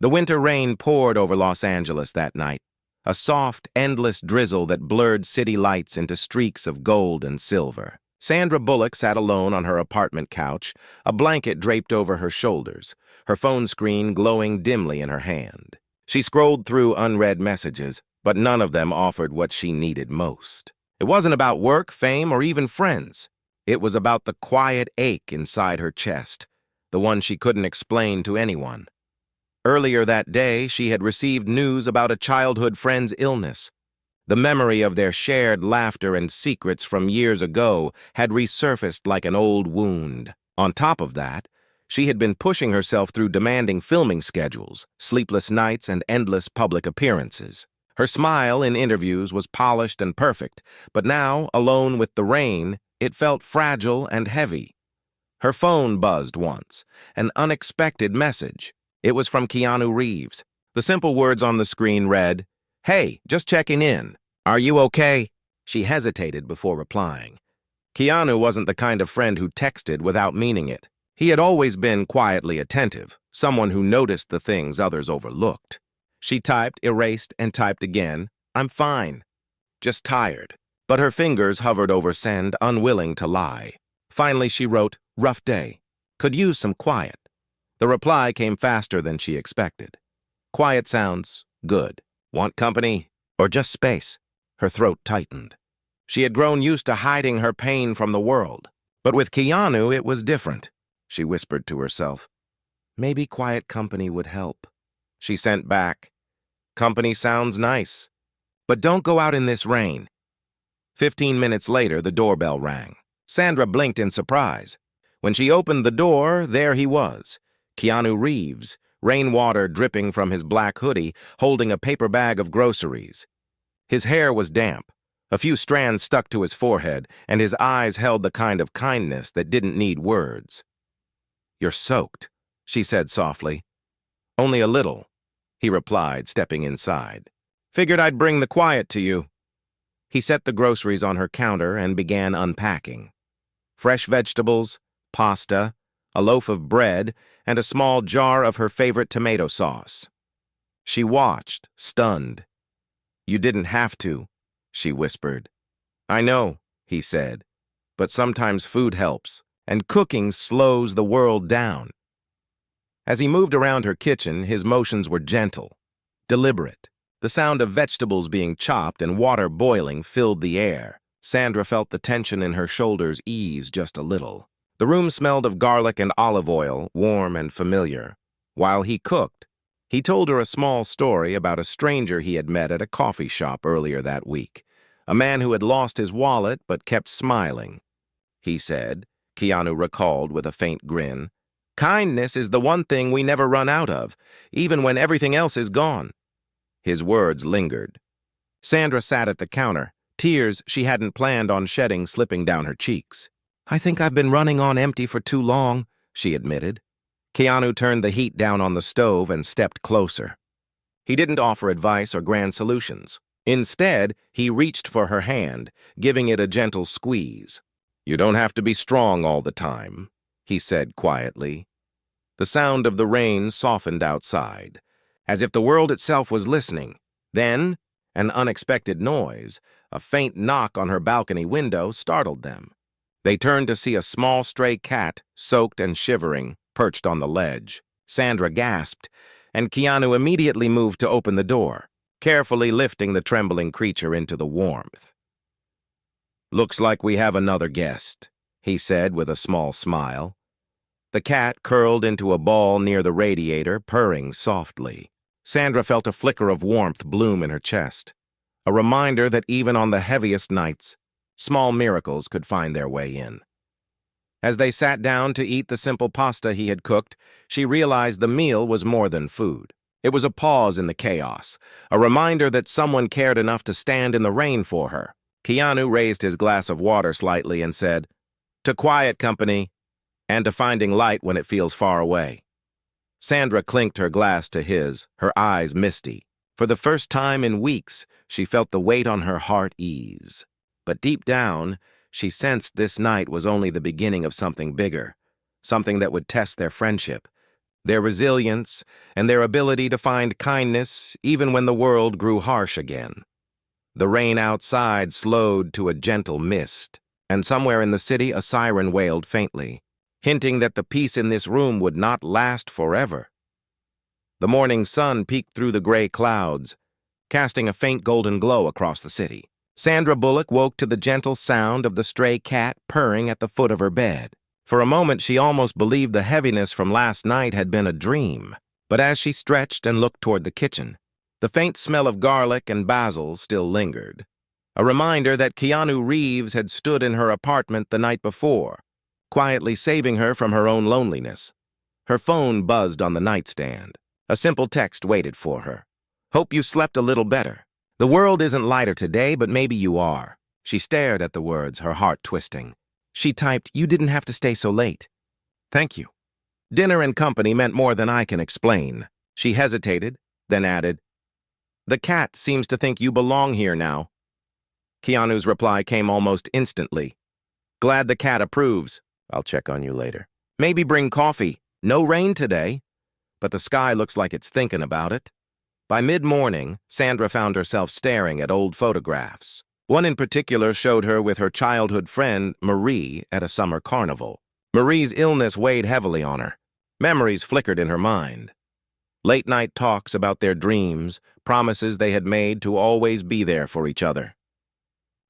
The winter rain poured over Los Angeles that night, a soft, endless drizzle that blurred city lights into streaks of gold and silver. Sandra Bullock sat alone on her apartment couch, a blanket draped over her shoulders, her phone screen glowing dimly in her hand. She scrolled through unread messages, but none of them offered what she needed most. It wasn't about work, fame, or even friends. It was about the quiet ache inside her chest, the one she couldn't explain to anyone. Earlier that day, she had received news about a childhood friend's illness. The memory of their shared laughter and secrets from years ago had resurfaced like an old wound. On top of that, she had been pushing herself through demanding filming schedules, sleepless nights, and endless public appearances. Her smile in interviews was polished and perfect, but now, alone with the rain, it felt fragile and heavy. Her phone buzzed once, an unexpected message. It was from Keanu Reeves. The simple words on the screen read, "Hey, just checking in. Are you okay?" She hesitated before replying. Keanu wasn't the kind of friend who texted without meaning it. He had always been quietly attentive, someone who noticed the things others overlooked. She typed, erased, and typed again, "I'm fine. Just tired." But her fingers hovered over send, unwilling to lie. Finally, she wrote, "Rough day. Could use some quiet." The reply came faster than she expected. "Quiet sounds good. Want company or just space?" Her throat tightened. She had grown used to hiding her pain from the world. But with Keanu, it was different. She whispered to herself, "Maybe quiet company would help." She sent back, "Company sounds nice, but don't go out in this rain." 15 minutes later, the doorbell rang. Sandra blinked in surprise. When she opened the door, there he was, Keanu Reeves, rainwater dripping from his black hoodie, holding a paper bag of groceries. His hair was damp, a few strands stuck to his forehead, and his eyes held the kind of kindness that didn't need words. "You're soaked," she said softly. "Only a little," he replied, stepping inside. "Figured I'd bring the quiet to you." He set the groceries on her counter and began unpacking. Fresh vegetables, pasta, a loaf of bread, and a small jar of her favorite tomato sauce. She watched, stunned. "You didn't have to," she whispered. "I know," he said, "but sometimes food helps, and cooking slows the world down." As he moved around her kitchen, his motions were gentle, deliberate. The sound of vegetables being chopped and water boiling filled the air. Sandra felt the tension in her shoulders ease just a little. The room smelled of garlic and olive oil, warm and familiar. While he cooked, he told her a small story about a stranger he had met at a coffee shop earlier that week, a man who had lost his wallet but kept smiling. He said, Keanu recalled with a faint grin, "Kindness is the one thing we never run out of, even when everything else is gone." His words lingered. Sandra sat at the counter, tears she hadn't planned on shedding slipping down her cheeks. "I think I've been running on empty for too long," she admitted. Keanu turned the heat down on the stove and stepped closer. He didn't offer advice or grand solutions. Instead, he reached for her hand, giving it a gentle squeeze. "You don't have to be strong all the time," he said quietly. The sound of the rain softened outside, as if the world itself was listening. Then, an unexpected noise, a faint knock on her balcony window, startled them. They turned to see a small stray cat, soaked and shivering, perched on the ledge. Sandra gasped, and Keanu immediately moved to open the door, carefully lifting the trembling creature into the warmth. "Looks like we have another guest," he said with a small smile. The cat curled into a ball near the radiator, purring softly. Sandra felt a flicker of warmth bloom in her chest, a reminder that even on the heaviest nights, small miracles could find their way in. As they sat down to eat the simple pasta he had cooked, she realized the meal was more than food. It was a pause in the chaos, a reminder that someone cared enough to stand in the rain for her. Keanu raised his glass of water slightly and said, "To quiet company, and to finding light when it feels far away." Sandra clinked her glass to his, her eyes misty. For the first time in weeks, she felt the weight on her heart ease. But deep down, she sensed this night was only the beginning of something bigger, something that would test their friendship, their resilience, and their ability to find kindness even when the world grew harsh again. The rain outside slowed to a gentle mist, and somewhere in the city a siren wailed faintly, hinting that the peace in this room would not last forever. The morning sun peeked through the gray clouds, casting a faint golden glow across the city. Sandra Bullock woke to the gentle sound of the stray cat purring at the foot of her bed. For a moment, she almost believed the heaviness from last night had been a dream. But as she stretched and looked toward the kitchen, the faint smell of garlic and basil still lingered, a reminder that Keanu Reeves had stood in her apartment the night before, quietly saving her from her own loneliness. Her phone buzzed on the nightstand. A simple text waited for her. "Hope you slept a little better. The world isn't lighter today, but maybe you are." She stared at the words, her heart twisting. She typed, "You didn't have to stay so late." "Thank you." Dinner and company meant more than I can explain. She hesitated, then added, "The cat seems to think you belong here now." Keanu's reply came almost instantly. "Glad the cat approves. I'll check on you later. Maybe bring coffee. No rain today, but the sky looks like it's thinking about it." By mid-morning, Sandra found herself staring at old photographs. One in particular showed her with her childhood friend, Marie, at a summer carnival. Marie's illness weighed heavily on her. Memories flickered in her mind. Late-night talks about their dreams, promises they had made to always be there for each other.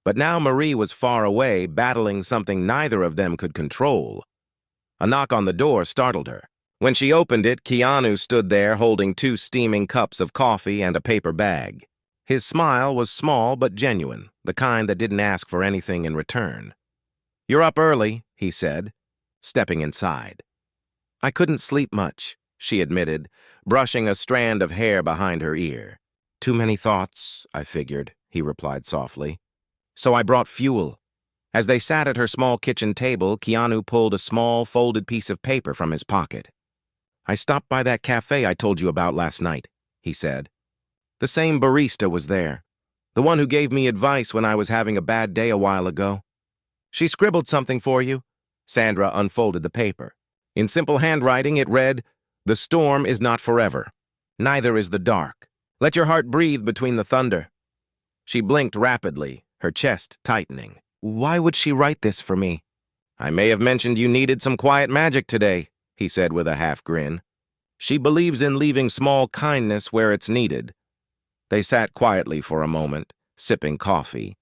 But now Marie was far away, battling something neither of them could control. A knock on the door startled her. When she opened it, Keanu stood there holding 2 steaming cups of coffee and a paper bag. His smile was small but genuine, the kind that didn't ask for anything in return. "You're up early," he said, stepping inside. "I couldn't sleep much," she admitted, brushing a strand of hair behind her ear. "Too many thoughts, I figured," he replied softly. "So I brought fuel." As they sat at her small kitchen table, Keanu pulled a small, folded piece of paper from his pocket. "I stopped by that cafe I told you about last night," he said. "The same barista was there, the one who gave me advice when I was having a bad day a while ago. She scribbled something for you." Sandra unfolded the paper. In simple handwriting, it read, "The storm is not forever. Neither is the dark. Let your heart breathe between the thunder." She blinked rapidly, her chest tightening. "Why would she write this for me?" "I may have mentioned you needed some quiet magic today," he said with a half grin. "She believes in leaving small kindness where it's needed." They sat quietly for a moment, sipping coffee.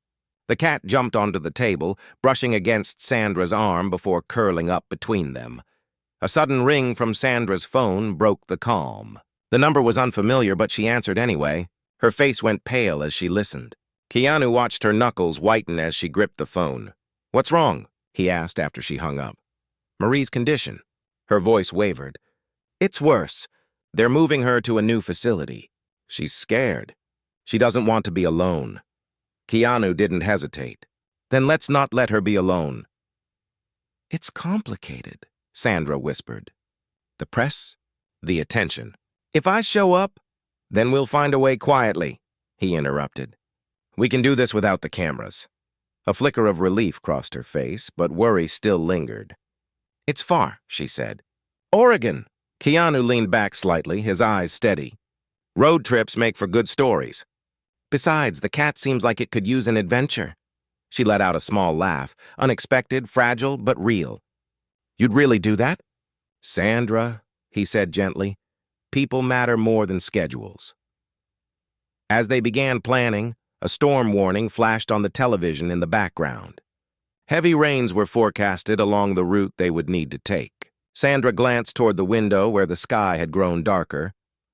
The cat jumped onto the table, brushing against Sandra's arm before curling up between them. A sudden ring from Sandra's phone broke the calm. The number was unfamiliar, but she answered anyway. Her face went pale as she listened. Keanu watched her knuckles whiten as she gripped the phone. "What's wrong?" he asked after she hung up. "Marie's condition." Her voice wavered. "It's worse. They're moving her to a new facility. She's scared. She doesn't want to be alone." Keanu didn't hesitate. "Then let's not let her be alone." "It's complicated," Sandra whispered. "The press? The attention. If I show up, then we'll find a way quietly," he interrupted. "We can do this without the cameras." A flicker of relief crossed her face, but worry still lingered. "It's far," she said. "Oregon." Keanu leaned back slightly, his eyes steady. "Road trips make for good stories. Besides, the cat seems like it could use an adventure." She let out a small laugh, unexpected, fragile, but real. "You'd really do that?" "Sandra," he said gently, "people matter more than schedules." As they began planning, a storm warning flashed on the television in the background. Heavy rains were forecasted along the route they would need to take. Sandra glanced toward the window where the sky had grown darker,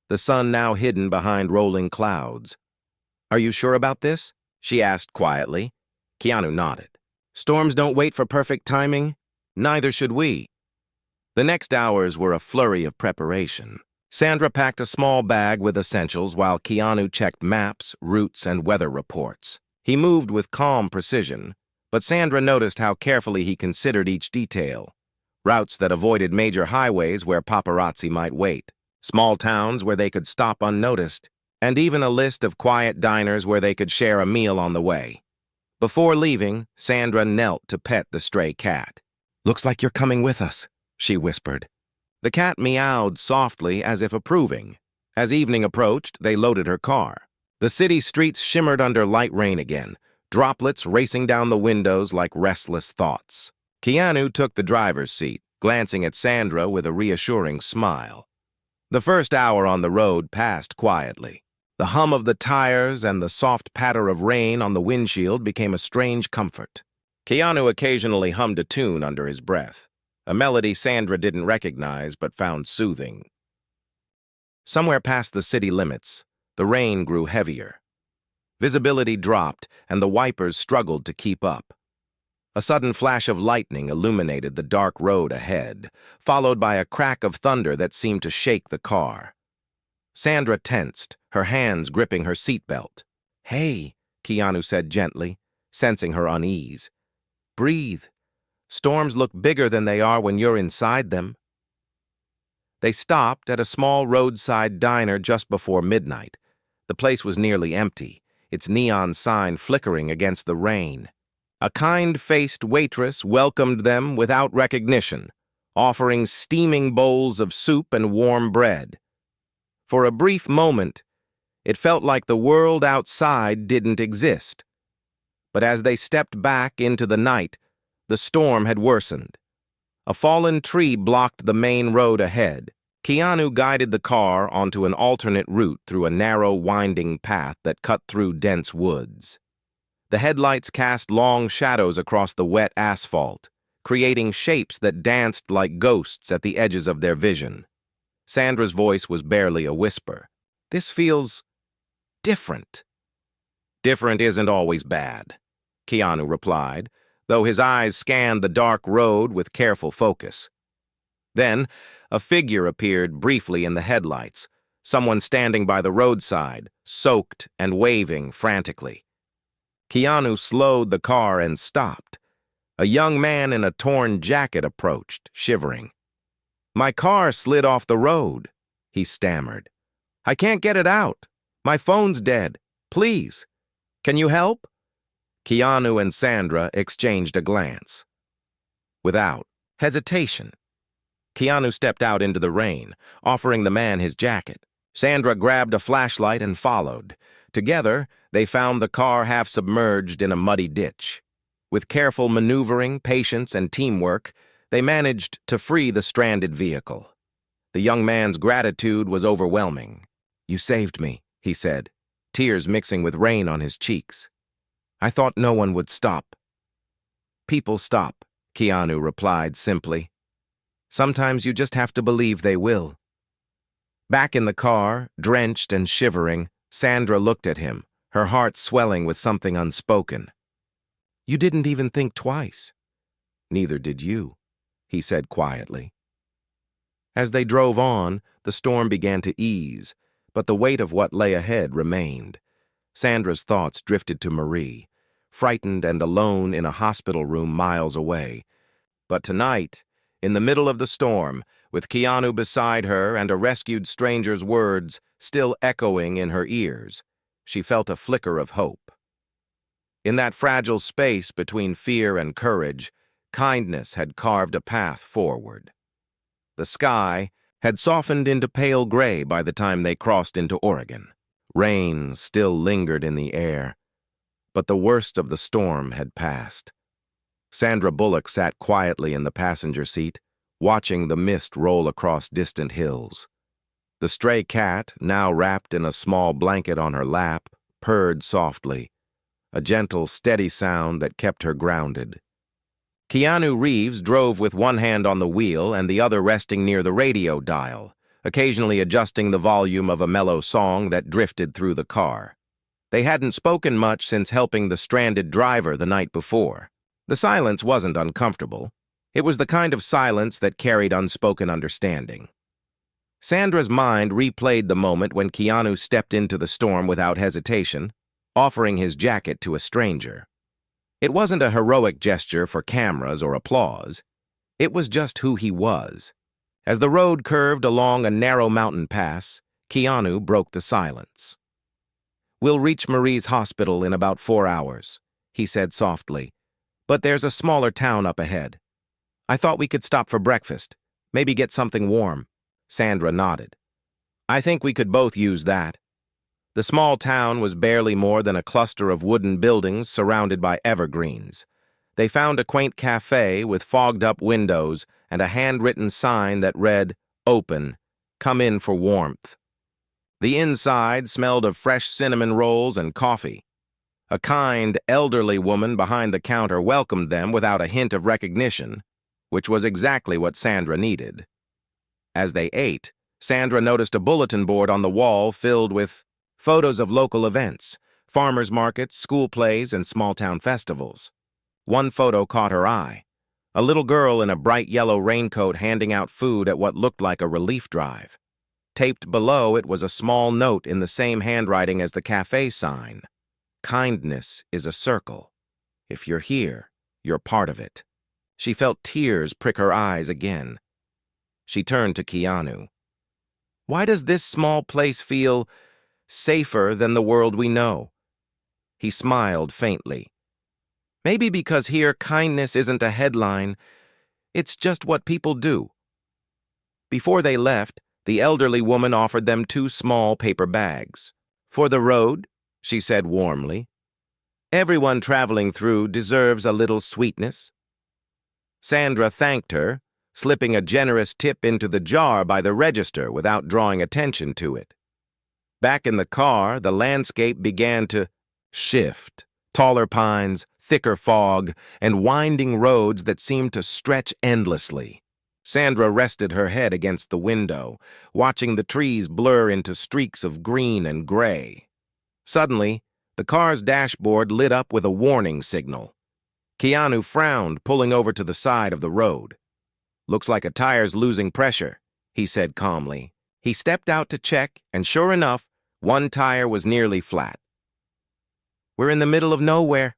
the sun now hidden behind rolling clouds. "Are you sure about this?" she asked quietly. Keanu nodded. "Storms don't wait for perfect timing. Neither should we." The next hours were a flurry of preparation. Sandra packed a small bag with essentials while Keanu checked maps, routes, and weather reports. He moved with calm precision, but Sandra noticed how carefully he considered each detail. Routes that avoided major highways where paparazzi might wait, small towns where they could stop unnoticed, and even a list of quiet diners where they could share a meal on the way. Before leaving, Sandra knelt to pet the stray cat. "Looks like you're coming with us," she whispered. The cat meowed softly as if approving. As evening approached, they loaded her car. The city streets shimmered under light rain again, droplets racing down the windows like restless thoughts. Keanu took the driver's seat, glancing at Sandra with a reassuring smile. The first hour on the road passed quietly. The hum of the tires and the soft patter of rain on the windshield became a strange comfort. Keanu occasionally hummed a tune under his breath, a melody Sandra didn't recognize but found soothing. Somewhere past the city limits, the rain grew heavier. Visibility dropped, and the wipers struggled to keep up. A sudden flash of lightning illuminated the dark road ahead, followed by a crack of thunder that seemed to shake the car. Sandra tensed, her hands gripping her seatbelt. "Hey," Keanu said gently, sensing her unease. "Breathe. Storms look bigger than they are when you're inside them." They stopped at a small roadside diner just before midnight. The place was nearly empty, its neon sign flickering against the rain. A kind-faced waitress welcomed them without recognition, offering steaming bowls of soup and warm bread. For a brief moment, it felt like the world outside didn't exist. But as they stepped back into the night, the storm had worsened. A fallen tree blocked the main road ahead. Keanu guided the car onto an alternate route through a narrow, winding path that cut through dense woods. The headlights cast long shadows across the wet asphalt, creating shapes that danced like ghosts at the edges of their vision. Sandra's voice was barely a whisper. "This feels different." "Different isn't always bad," Keanu replied, though his eyes scanned the dark road with careful focus. Then, a figure appeared briefly in the headlights, someone standing by the roadside, soaked and waving frantically. Keanu slowed the car and stopped. A young man in a torn jacket approached, shivering. "My car slid off the road," he stammered. "I can't get it out. My phone's dead. Please, can you help?" Keanu and Sandra exchanged a glance. Without hesitation, Keanu stepped out into the rain, offering the man his jacket. Sandra grabbed a flashlight and followed. Together, they found the car half submerged in a muddy ditch. With careful maneuvering, patience, and teamwork, they managed to free the stranded vehicle. The young man's gratitude was overwhelming. "You saved me," he said, tears mixing with rain on his cheeks. "I thought no one would stop." "People stop," Keanu replied simply. "Sometimes you just have to believe they will." Back in the car, drenched and shivering, Sandra looked at him, her heart swelling with something unspoken. "You didn't even think twice." "Neither did you," he said quietly. As they drove on, the storm began to ease, but the weight of what lay ahead remained. Sandra's thoughts drifted to Marie, frightened and alone in a hospital room miles away. But tonight, in the middle of the storm, with Keanu beside her and a rescued stranger's words still echoing in her ears, she felt a flicker of hope. In that fragile space between fear and courage, kindness had carved a path forward. The sky had softened into pale gray by the time they crossed into Oregon. Rain still lingered in the air, but the worst of the storm had passed. Sandra Bullock sat quietly in the passenger seat, watching the mist roll across distant hills. The stray cat, now wrapped in a small blanket on her lap, purred softly, a gentle, steady sound that kept her grounded. Keanu Reeves drove with one hand on the wheel and the other resting near the radio dial, occasionally adjusting the volume of a mellow song that drifted through the car. They hadn't spoken much since helping the stranded driver the night before. The silence wasn't uncomfortable. It was the kind of silence that carried unspoken understanding. Sandra's mind replayed the moment when Keanu stepped into the storm without hesitation, offering his jacket to a stranger. It wasn't a heroic gesture for cameras or applause. It was just who he was. As the road curved along a narrow mountain pass, Keanu broke the silence. "We'll reach Marie's hospital in about 4 hours," he said softly. "But there's a smaller town up ahead. I thought we could stop for breakfast, Maybe get something warm. Sandra nodded. I think we could both use that. The small town was barely more than a cluster of wooden buildings surrounded by evergreens. They found a quaint cafe with fogged-up windows and a handwritten sign that read, "Open. Come in for warmth." The inside smelled of fresh cinnamon rolls and coffee. A kind, elderly woman behind the counter welcomed them without a hint of recognition, which was exactly what Sandra needed. As they ate, Sandra noticed a bulletin board on the wall filled with photos of local events, farmers markets, school plays, and small-town festivals. One photo caught her eye. A little girl in a bright yellow raincoat handing out food at what looked like a relief drive. Taped below it was a small note in the same handwriting as the cafe sign. Kindness is a circle. If you're here, you're part of it. She felt tears prick her eyes again. She turned to Keanu. Why does this small place feel safer than the world we know? He smiled faintly. Maybe because here kindness isn't a headline, it's just what people do. Before they left, the elderly woman offered them 2 small paper bags. For the road, she said warmly. Everyone traveling through deserves a little sweetness. Sandra thanked her, slipping a generous tip into the jar by the register without drawing attention to it. Back in the car, the landscape began to shift. Taller pines, thicker fog, and winding roads that seemed to stretch endlessly. Sandra rested her head against the window, watching the trees blur into streaks of green and gray. Suddenly, the car's dashboard lit up with a warning signal. Keanu frowned, pulling over to the side of the road. Looks like a tire's losing pressure, he said calmly. He stepped out to check, and sure enough, one tire was nearly flat. We're in the middle of nowhere,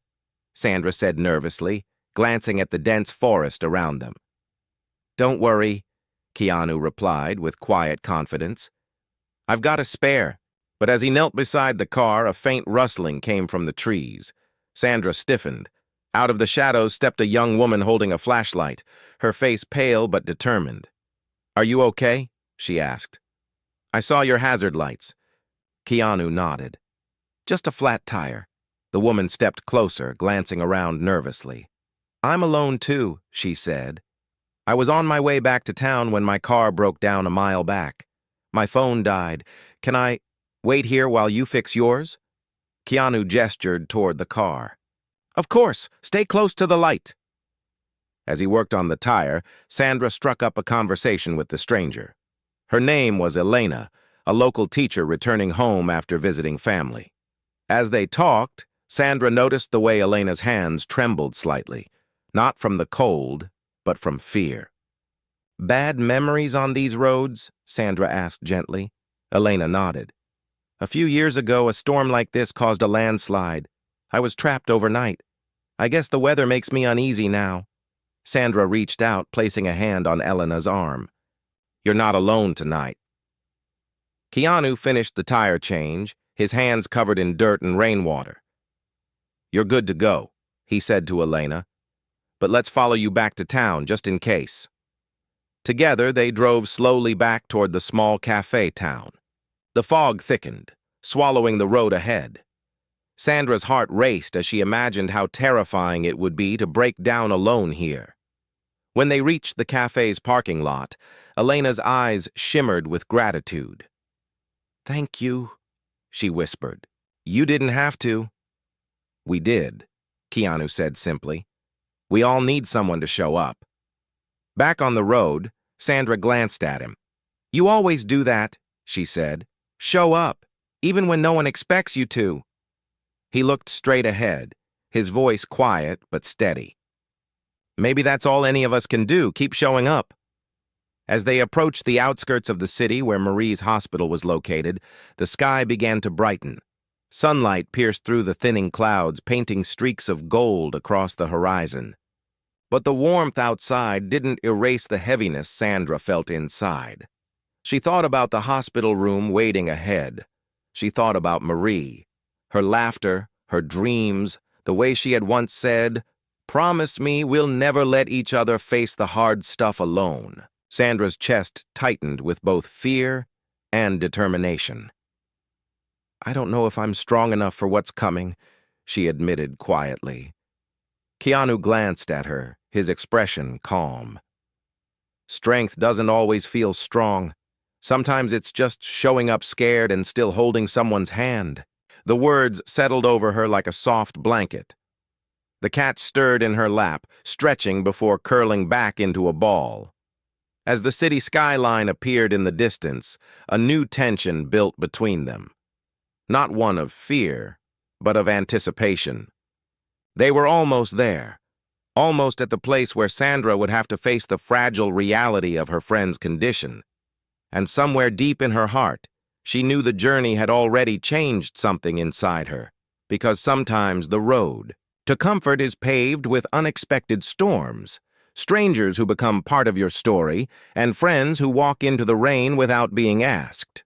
Sandra said nervously, glancing at the dense forest around them. Don't worry, Keanu replied with quiet confidence. I've got a spare. But as he knelt beside the car, a faint rustling came from the trees. Sandra stiffened. Out of the shadows stepped a young woman holding a flashlight, her face pale but determined. Are you okay? She asked. I saw your hazard lights. Keanu nodded. Just a flat tire. The woman stepped closer, glancing around nervously. I'm alone too, she said. I was on my way back to town when my car broke down a mile back. My phone died. Can I wait here while you fix yours? Keanu gestured toward the car. Of course, stay close to the light. As he worked on the tire, Sandra struck up a conversation with the stranger. Her name was Elena, a local teacher returning home after visiting family. As they talked, Sandra noticed the way Elena's hands trembled slightly, not from the cold, but from fear. Bad memories on these roads? Sandra asked gently. Elena nodded. A few years ago, a storm like this caused a landslide. I was trapped overnight. I guess the weather makes me uneasy now. Sandra reached out, placing a hand on Elena's arm. You're not alone tonight. Keanu finished the tire change, his hands covered in dirt and rainwater. You're good to go, he said to Elena. But let's follow you back to town, just in case. Together, they drove slowly back toward the small cafe town. The fog thickened, swallowing the road ahead. Sandra's heart raced as she imagined how terrifying it would be to break down alone here. When they reached the cafe's parking lot, Elena's eyes shimmered with gratitude. Thank you, she whispered. You didn't have to. We did, Keanu said simply. We all need someone to show up. Back on the road, Sandra glanced at him. You always do that, she said. Show up, even when no one expects you to. He looked straight ahead, his voice quiet but steady. Maybe that's all any of us can do, keep showing up. As they approached the outskirts of the city where Marie's hospital was located, the sky began to brighten. Sunlight pierced through the thinning clouds, painting streaks of gold across the horizon. But the warmth outside didn't erase the heaviness Sandra felt inside. She thought about the hospital room waiting ahead. She thought about Marie, her laughter, her dreams, the way she had once said, "Promise me we'll never let each other face the hard stuff alone." Sandra's chest tightened with both fear and determination. "I don't know if I'm strong enough for what's coming," she admitted quietly. Keanu glanced at her, his expression calm. "Strength doesn't always feel strong. Sometimes it's just showing up scared and still holding someone's hand." The words settled over her like a soft blanket. The cat stirred in her lap, stretching before curling back into a ball. As the city skyline appeared in the distance, a new tension built between them. Not one of fear, but of anticipation. They were almost there, almost at the place where Sandra would have to face the fragile reality of her friend's condition. And somewhere deep in her heart, she knew the journey had already changed something inside her, because sometimes the road to comfort is paved with unexpected storms, strangers who become part of your story, and friends who walk into the rain without being asked.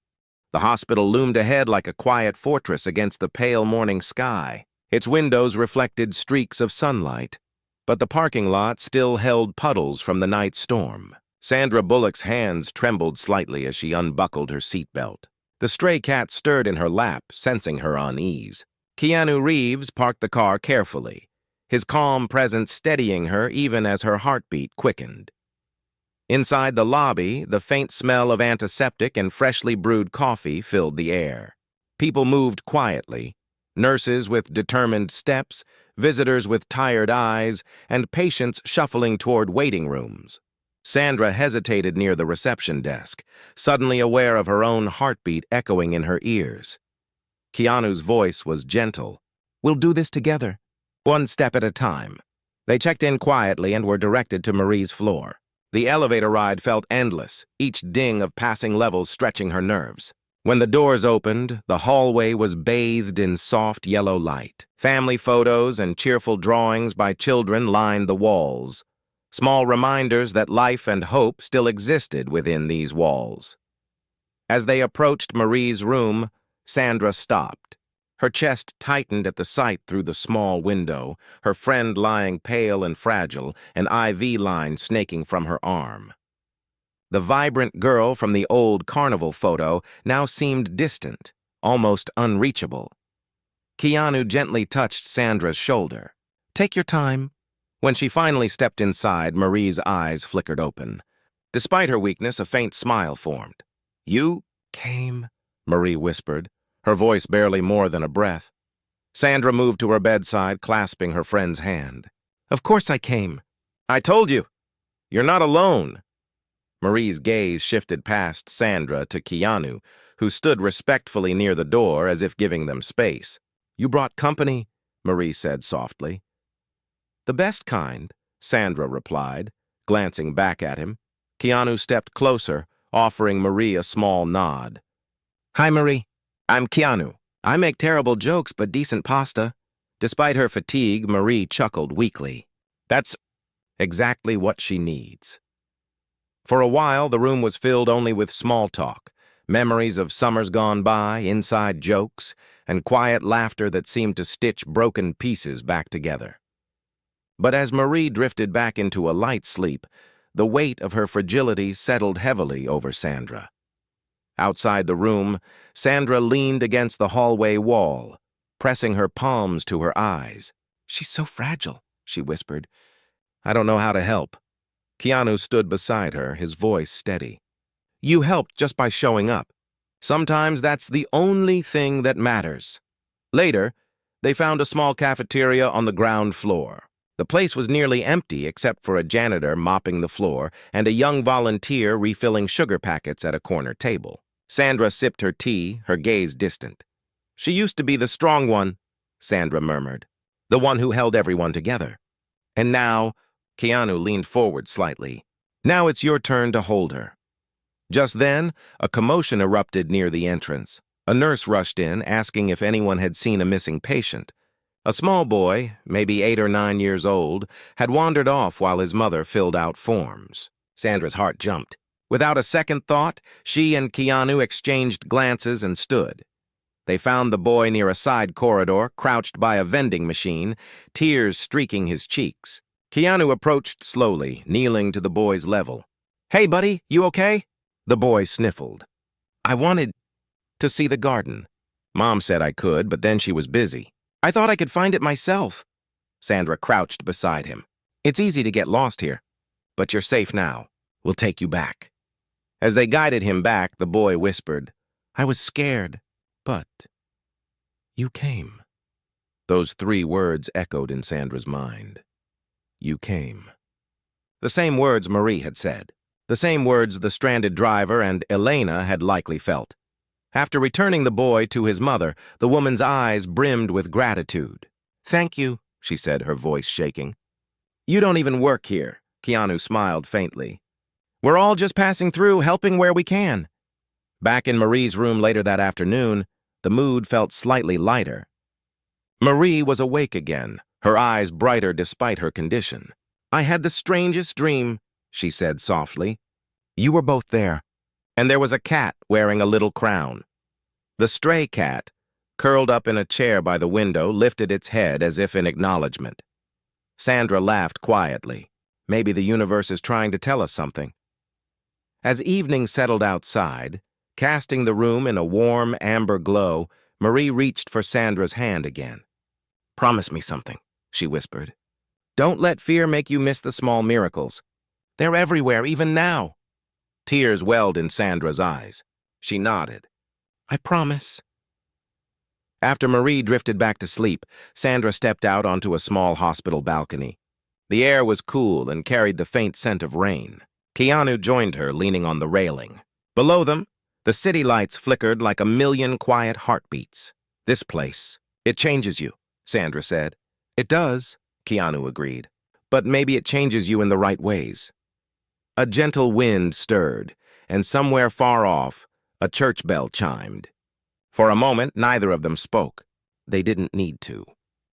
The hospital loomed ahead like a quiet fortress against the pale morning sky. Its windows reflected streaks of sunlight, but the parking lot still held puddles from the night storm. Sandra Bullock's hands trembled slightly as she unbuckled her seatbelt. The stray cat stirred in her lap, sensing her unease. Keanu Reeves parked the car carefully, his calm presence steadying her even as her heartbeat quickened. Inside the lobby, the faint smell of antiseptic and freshly brewed coffee filled the air. People moved quietly, nurses with determined steps, visitors with tired eyes, and patients shuffling toward waiting rooms. Sandra hesitated near the reception desk, suddenly aware of her own heartbeat echoing in her ears. Keanu's voice was gentle. "We'll do this together, one step at a time." They checked in quietly and were directed to Marie's floor. The elevator ride felt endless, each ding of passing levels stretching her nerves. When the doors opened, the hallway was bathed in soft yellow light. Family photos and cheerful drawings by children lined the walls, small reminders that life and hope still existed within these walls. As they approached Marie's room, Sandra stopped. Her chest tightened at the sight through the small window, her friend lying pale and fragile, an IV line snaking from her arm. The vibrant girl from the old carnival photo now seemed distant, almost unreachable. Keanu gently touched Sandra's shoulder. "Take your time." When she finally stepped inside, Marie's eyes flickered open. Despite her weakness, a faint smile formed. "You came," Marie whispered, her voice barely more than a breath. Sandra moved to her bedside, clasping her friend's hand. "Of course I came. I told you. You're not alone." Marie's gaze shifted past Sandra to Keanu, who stood respectfully near the door as if giving them space. "You brought company," Marie said softly. "The best kind," Sandra replied, glancing back at him. Keanu stepped closer, offering Marie a small nod. "Hi, Marie. I'm Keanu. I make terrible jokes but decent pasta." Despite her fatigue, Marie chuckled weakly. That's exactly what she needs. For a while, the room was filled only with small talk, memories of summers gone by, inside jokes, and quiet laughter that seemed to stitch broken pieces back together. But as Marie drifted back into a light sleep, the weight of her fragility settled heavily over Sandra. Outside the room, Sandra leaned against the hallway wall, pressing her palms to her eyes. "She's so fragile," she whispered. "I don't know how to help." Keanu stood beside her, his voice steady. "You helped just by showing up. Sometimes that's the only thing that matters." Later, they found a small cafeteria on the ground floor. The place was nearly empty except for a janitor mopping the floor and a young volunteer refilling sugar packets at a corner table. Sandra sipped her tea, her gaze distant. "She used to be the strong one," Sandra murmured, "the one who held everyone together. And now," Keanu leaned forward slightly, "now it's your turn to hold her." Just then, a commotion erupted near the entrance. A nurse rushed in, asking if anyone had seen a missing patient. A small boy, maybe 8 or 9 years old, had wandered off while his mother filled out forms. Sandra's heart jumped. Without a second thought, she and Keanu exchanged glances and stood. They found the boy near a side corridor, crouched by a vending machine, tears streaking his cheeks. Keanu approached slowly, kneeling to the boy's level. Hey, buddy, you okay? The boy sniffled. I wanted to see the garden. Mom said I could, but then she was busy. I thought I could find it myself. Sandra crouched beside him. It's easy to get lost here, but you're safe now. We'll take you back. As they guided him back, the boy whispered, I was scared, but you came. Those 3 words echoed in Sandra's mind. You came. The same words Marie had said. The same words the stranded driver and Elena had likely felt. After returning the boy to his mother, the woman's eyes brimmed with gratitude. Thank you, she said, her voice shaking. You don't even work here, Keanu smiled faintly. We're all just passing through, helping where we can. Back in Marie's room later that afternoon, the mood felt slightly lighter. Marie was awake again, her eyes brighter despite her condition. I had the strangest dream, she said softly. You were both there, and there was a cat wearing a little crown. The stray cat, curled up in a chair by the window, lifted its head as if in acknowledgement. Sandra laughed quietly. Maybe the universe is trying to tell us something. As evening settled outside, casting the room in a warm amber glow, Marie reached for Sandra's hand again. Promise me something, she whispered. Don't let fear make you miss the small miracles. They're everywhere, even now. Tears welled in Sandra's eyes. She nodded. I promise. After Marie drifted back to sleep, Sandra stepped out onto a small hospital balcony. The air was cool and carried the faint scent of rain. Keanu joined her, leaning on the railing. Below them, the city lights flickered like a million quiet heartbeats. This place, it changes you, Sandra said. It does, Keanu agreed. But maybe it changes you in the right ways. A gentle wind stirred, and somewhere far off, a church bell chimed. For a moment, neither of them spoke. They didn't need to.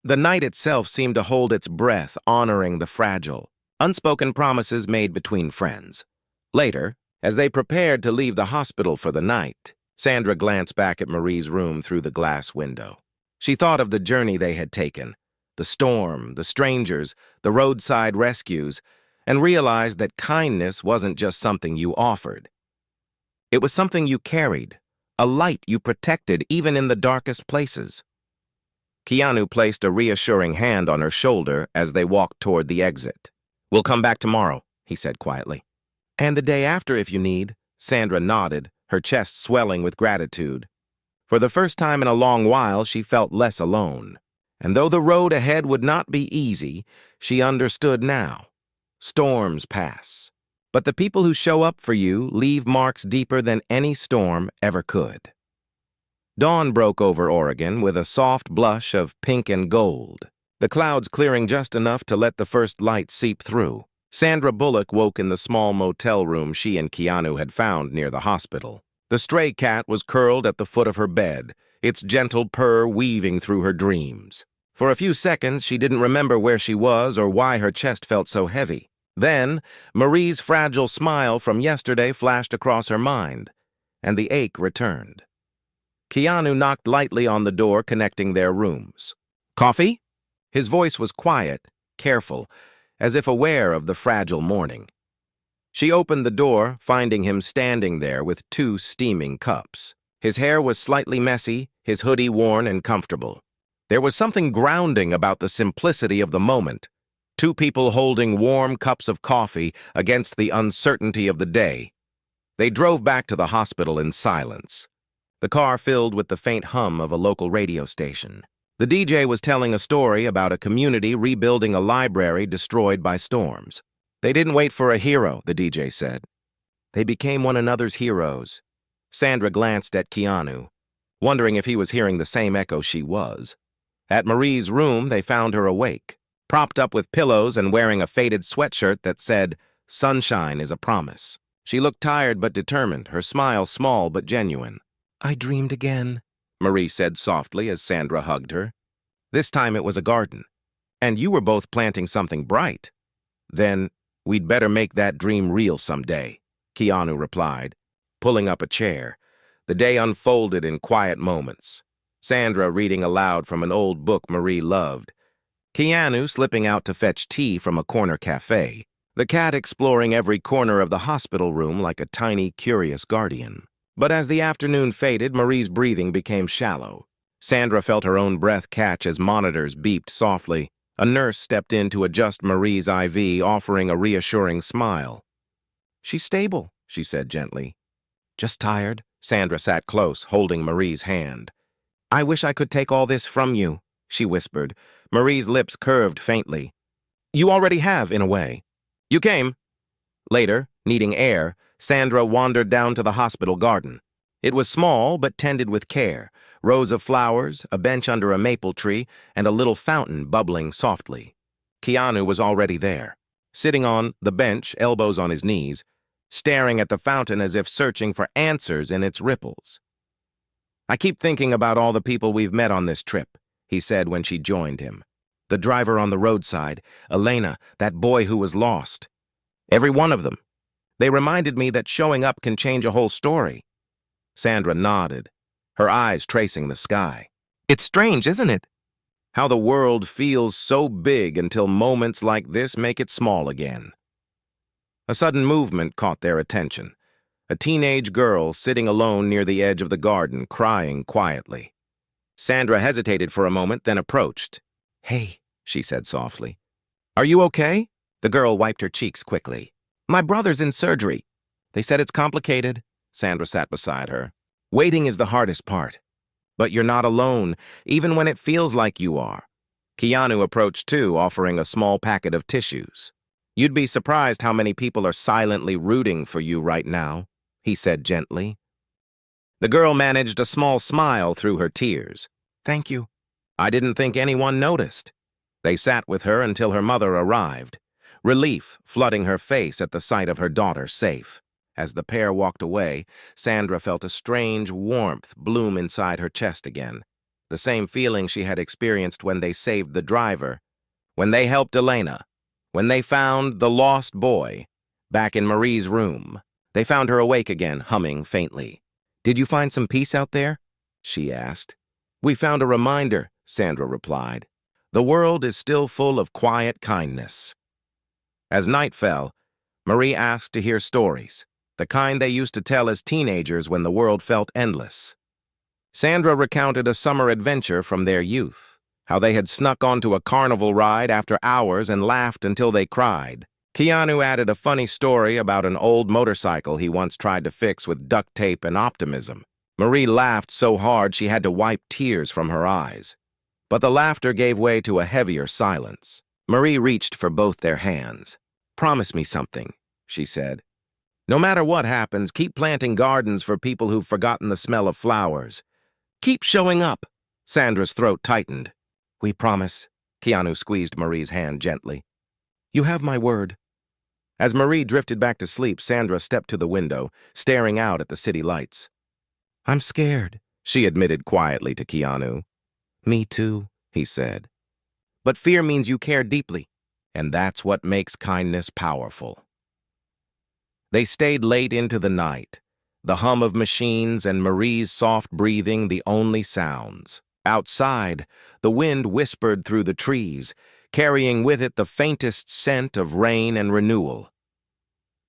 The night itself seemed to hold its breath, honoring the fragile, unspoken promises made between friends. Later, as they prepared to leave the hospital for the night, Sandra glanced back at Marie's room through the glass window. She thought of the journey they had taken, the storm, the strangers, the roadside rescues, and realized that kindness wasn't just something you offered. It was something you carried, a light you protected even in the darkest places. Keanu placed a reassuring hand on her shoulder as they walked toward the exit. We'll come back tomorrow, he said quietly. And the day after if you need, Sandra nodded, her chest swelling with gratitude. For the first time in a long while, she felt less alone. And though the road ahead would not be easy, she understood now. Storms pass, but the people who show up for you leave marks deeper than any storm ever could. Dawn broke over Oregon with a soft blush of pink and gold, the clouds clearing just enough to let the first light seep through. Sandra Bullock woke in the small motel room she and Keanu had found near the hospital. The stray cat was curled at the foot of her bed, its gentle purr weaving through her dreams. For a few seconds, she didn't remember where she was or why her chest felt so heavy. Then, Marie's fragile smile from yesterday flashed across her mind, and the ache returned. Keanu knocked lightly on the door connecting their rooms. Coffee? His voice was quiet, careful, as if aware of the fragile morning. She opened the door, finding him standing there with 2 steaming cups. His hair was slightly messy, his hoodie worn and comfortable. There was something grounding about the simplicity of the moment. 2 people holding warm cups of coffee against the uncertainty of the day. They drove back to the hospital in silence, the car filled with the faint hum of a local radio station. The DJ was telling a story about a community rebuilding a library destroyed by storms. They didn't wait for a hero, the DJ said. They became one another's heroes. Sandra glanced at Keanu, wondering if he was hearing the same echo she was. At Marie's room, they found her awake, propped up with pillows and wearing a faded sweatshirt that said, "Sunshine is a promise." She looked tired but determined, her smile small but genuine. "I dreamed again," Marie said softly as Sandra hugged her. This time it was a garden, and you were both planting something bright. "Then we'd better make that dream real someday," Keanu replied, pulling up a chair. The day unfolded in quiet moments. Sandra reading aloud from an old book Marie loved. Keanu slipping out to fetch tea from a corner cafe. the cat exploring every corner of the hospital room like a tiny, curious guardian. But as the afternoon faded, Marie's breathing became shallow. Sandra felt her own breath catch as monitors beeped softly. A nurse stepped in to adjust Marie's IV, offering a reassuring smile. "She's stable," she said gently. "Just tired." Sandra sat close, holding Marie's hand. "I wish I could take all this from you," she whispered. Marie's lips curved faintly. "You already have, in a way. You came." Later, needing air, Sandra wandered down to the hospital garden. It was small but tended with care. Rows of flowers, a bench under a maple tree, and a little fountain bubbling softly. Keanu was already there, sitting on the bench, elbows on his knees, staring at the fountain as if searching for answers in its ripples. "I keep thinking about all the people we've met on this trip," he said when she joined him. "The driver on the roadside, Elena, that boy who was lost. Every one of them. They reminded me that showing up can change a whole story." Sandra nodded, her eyes tracing the sky. "It's strange, isn't it? How the world feels so big until moments like this make it small again." A sudden movement caught their attention. A teenage girl sitting alone near the edge of the garden, crying quietly. Sandra hesitated for a moment, then approached. "Hey," she said softly. "Are you okay?" The girl wiped her cheeks quickly. "My brother's in surgery. They said it's complicated." Sandra sat beside her. "Waiting is the hardest part. But you're not alone, even when it feels like you are." Keanu approached too, offering a small packet of tissues. "You'd be surprised how many people are silently rooting for you right now," he said gently. The girl managed a small smile through her tears. "Thank you. I didn't think anyone noticed." They sat with her until her mother arrived, relief flooding her face at the sight of her daughter safe. As the pair walked away, Sandra felt a strange warmth bloom inside her chest again, the same feeling she had experienced when they saved the driver, when they helped Elena, when they found the lost boy back in Marie's room. They found her awake again, humming faintly. "Did you find some peace out there?" she asked. "We found a reminder," Sandra replied. "The world is still full of quiet kindness." As night fell, Marie asked to hear stories, the kind they used to tell as teenagers when the world felt endless. Sandra recounted a summer adventure from their youth, how they had snuck onto a carnival ride after hours and laughed until they cried. Keanu added a funny story about an old motorcycle he once tried to fix with duct tape and optimism. Marie laughed so hard she had to wipe tears from her eyes. But the laughter gave way to a heavier silence. Marie reached for both their hands. "Promise me something," she said. "No matter what happens, keep planting gardens for people who've forgotten the smell of flowers. Keep showing up." Sandra's throat tightened. "We promise." Keanu squeezed Marie's hand gently. "You have my word." As Marie drifted back to sleep, Sandra stepped to the window, staring out at the city lights. "I'm scared," she admitted quietly to Keanu. "Me too," he said. "But fear means you care deeply, and that's what makes kindness powerful." They stayed late into the night, the hum of machines and Marie's soft breathing the only sounds. Outside, the wind whispered through the trees, carrying with it the faintest scent of rain and renewal.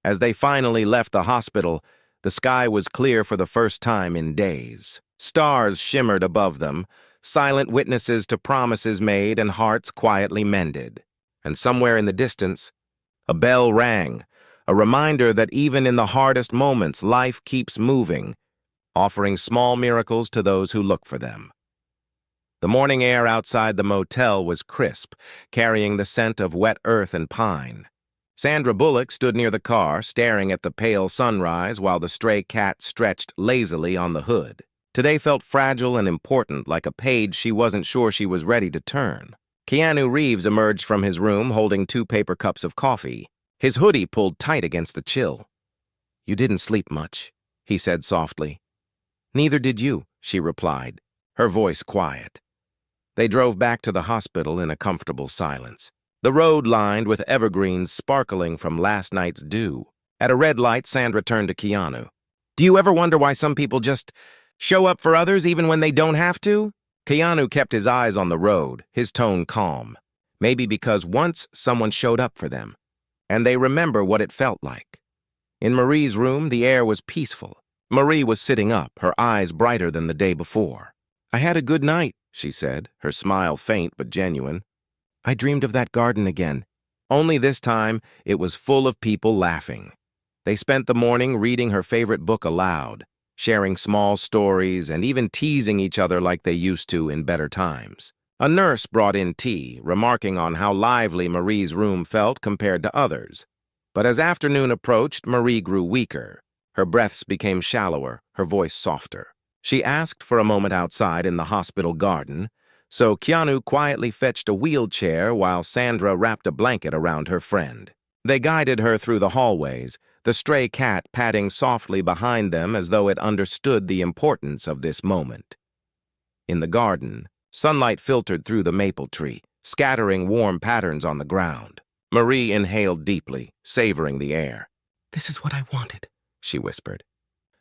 As they finally left the hospital, the sky was clear for the first time in days. Stars shimmered above them, silent witnesses to promises made and hearts quietly mended. And somewhere in the distance, a bell rang, a reminder that even in the hardest moments, life keeps moving, offering small miracles to those who look for them. The morning air outside the motel was crisp, carrying the scent of wet earth and pine. Sandra Bullock stood near the car, staring at the pale sunrise while the stray cat stretched lazily on the hood. Today felt fragile and important, like a page she wasn't sure she was ready to turn. Keanu Reeves emerged from his room holding 2 paper cups of coffee, his hoodie pulled tight against the chill. "You didn't sleep much," he said softly. "Neither did you," she replied, her voice quiet. They drove back to the hospital in a comfortable silence, the road lined with evergreens sparkling from last night's dew. At a red light, Sandra turned to Keanu. "Do you ever wonder why some people just show up for others even when they don't have to?" Keanu kept his eyes on the road, his tone calm. Maybe because once someone showed up for them. and they remember what it felt like. In Marie's room, the air was peaceful. Marie was sitting up, her eyes brighter than the day before. "I had a good night," she said, her smile faint but genuine. "I dreamed of that garden again." Only this time, it was full of people laughing. They spent the morning reading her favorite book aloud, sharing small stories and even teasing each other like they used to in better times. A nurse brought in tea, remarking on how lively Marie's room felt compared to others. But as afternoon approached, Marie grew weaker. Her breaths became shallower, her voice softer. She asked for a moment outside in the hospital garden, so Keanu quietly fetched a wheelchair while Sandra wrapped a blanket around her friend. They guided her through the hallways, the stray cat padding softly behind them as though it understood the importance of this moment. In the garden, sunlight filtered through the maple tree, scattering warm patterns on the ground. Marie inhaled deeply, savoring the air. "This is what I wanted," she whispered.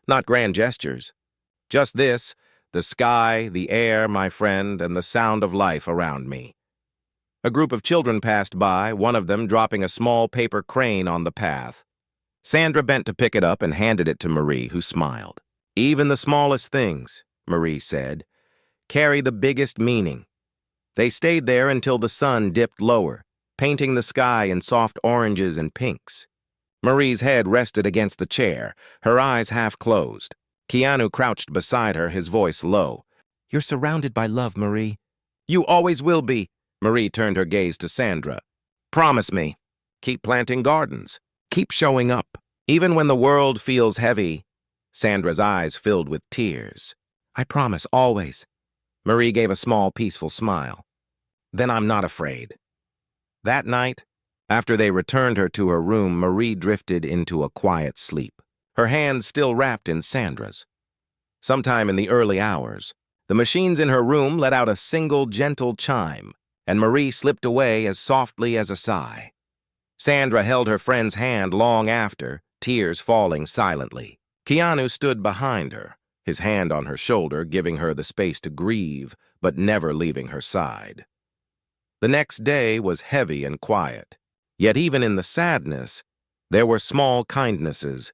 "Not grand gestures. Just this, the sky, the air, my friend, and the sound of life around me." A group of children passed by, one of them dropping a small paper crane on the path. Sandra bent to pick it up and handed it to Marie, who smiled. "Even the smallest things," Marie said, "carry the biggest meaning." They stayed there until the sun dipped lower, painting the sky in soft oranges and pinks. Marie's head rested against the chair, her eyes half closed. Keanu crouched beside her, his voice low. "You're surrounded by love, Marie." "You always will be." Marie turned her gaze to Sandra. "Promise me. Keep planting gardens. Keep showing up. Even when the world feels heavy." Sandra's eyes filled with tears. "I promise, always." Marie gave a small, peaceful smile. "Then I'm not afraid." That night, after they returned her to her room, Marie drifted into a quiet sleep, her hands still wrapped in Sandra's. Sometime in the early hours, the machines in her room let out a single gentle chime, and Marie slipped away as softly as a sigh. Sandra held her friend's hand long after, tears falling silently. Keanu stood behind her, his hand on her shoulder, giving her the space to grieve, but never leaving her side. The next day was heavy and quiet, yet even in the sadness, there were small kindnesses.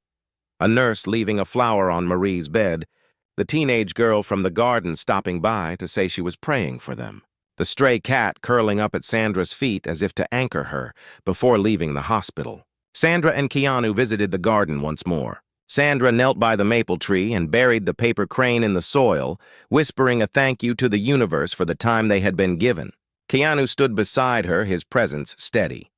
A nurse leaving a flower on Marie's bed, the teenage girl from the garden stopping by to say she was praying for them, the stray cat curling up at Sandra's feet as if to anchor her before leaving the hospital. Sandra and Keanu visited the garden once more. Sandra knelt by the maple tree and buried the paper crane in the soil, whispering a thank you to the universe for the time they had been given. Keanu stood beside her, his presence steady.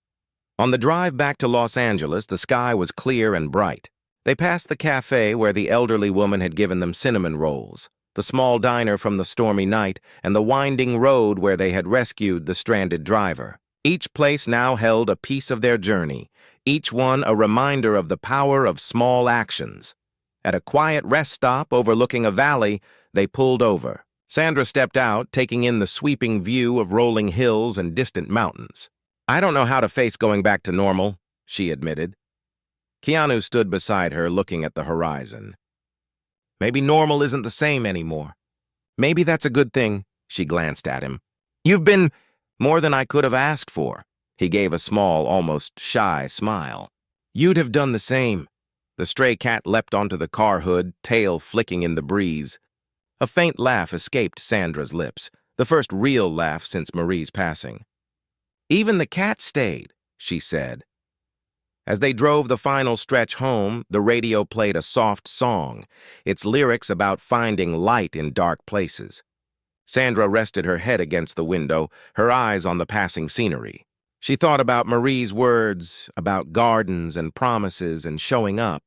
On the drive back to Los Angeles, the sky was clear and bright. They passed the cafe where the elderly woman had given them cinnamon rolls, the small diner from the stormy night, and the winding road where they had rescued the stranded driver. Each place now held a piece of their journey, each one a reminder of the power of small actions. At a quiet rest stop overlooking a valley, they pulled over. Sandra stepped out, taking in the sweeping view of rolling hills and distant mountains. "I don't know how to face going back to normal," she admitted. Keanu stood beside her, looking at the horizon. "Maybe normal isn't the same anymore. Maybe that's a good thing," she glanced at him. "You've been more than I could have asked for." He gave a small, almost shy smile. "You'd have done the same." The stray cat leapt onto the car hood, tail flicking in the breeze. A faint laugh escaped Sandra's lips, the first real laugh since Marie's passing. "Even the cat stayed," she said. As they drove the final stretch home, the radio played a soft song, its lyrics about finding light in dark places. Sandra rested her head against the window, her eyes on the passing scenery. She thought about Marie's words, about gardens and promises and showing up.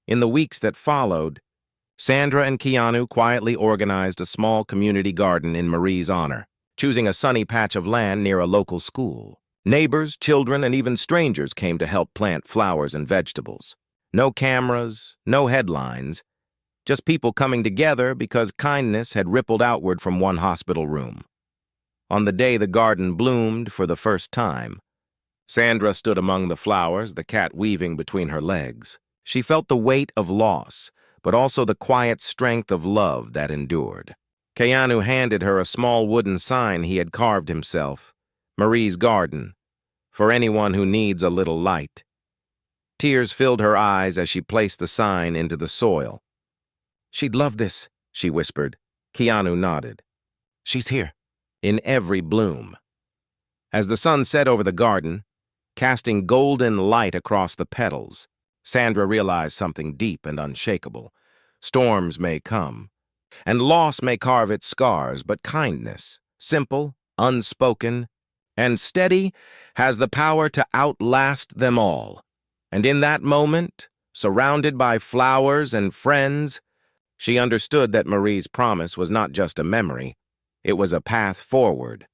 In the weeks that followed, Sandra and Keanu quietly organized a small community garden in Marie's honor, choosing a sunny patch of land near a local school. Neighbors, children, and even strangers came to help plant flowers and vegetables. No cameras, no headlines, just people coming together because kindness had rippled outward from one hospital room. On the day the garden bloomed for the first time, Sandra stood among the flowers, the cat weaving between her legs. She felt the weight of loss, but also the quiet strength of love that endured. Keanu handed her a small wooden sign he had carved himself, Marie's Garden, for anyone who needs a little light. Tears filled her eyes as she placed the sign into the soil. "She'd love this," she whispered. Keanu nodded. "She's here, in every bloom." As the sun set over the garden, casting golden light across the petals, Sandra realized something deep and unshakable. Storms may come, and loss may carve its scars, but kindness, simple, unspoken, and steady, has the power to outlast them all. And in that moment, surrounded by flowers and friends, she understood that Marie's promise was not just a memory, it was a path forward.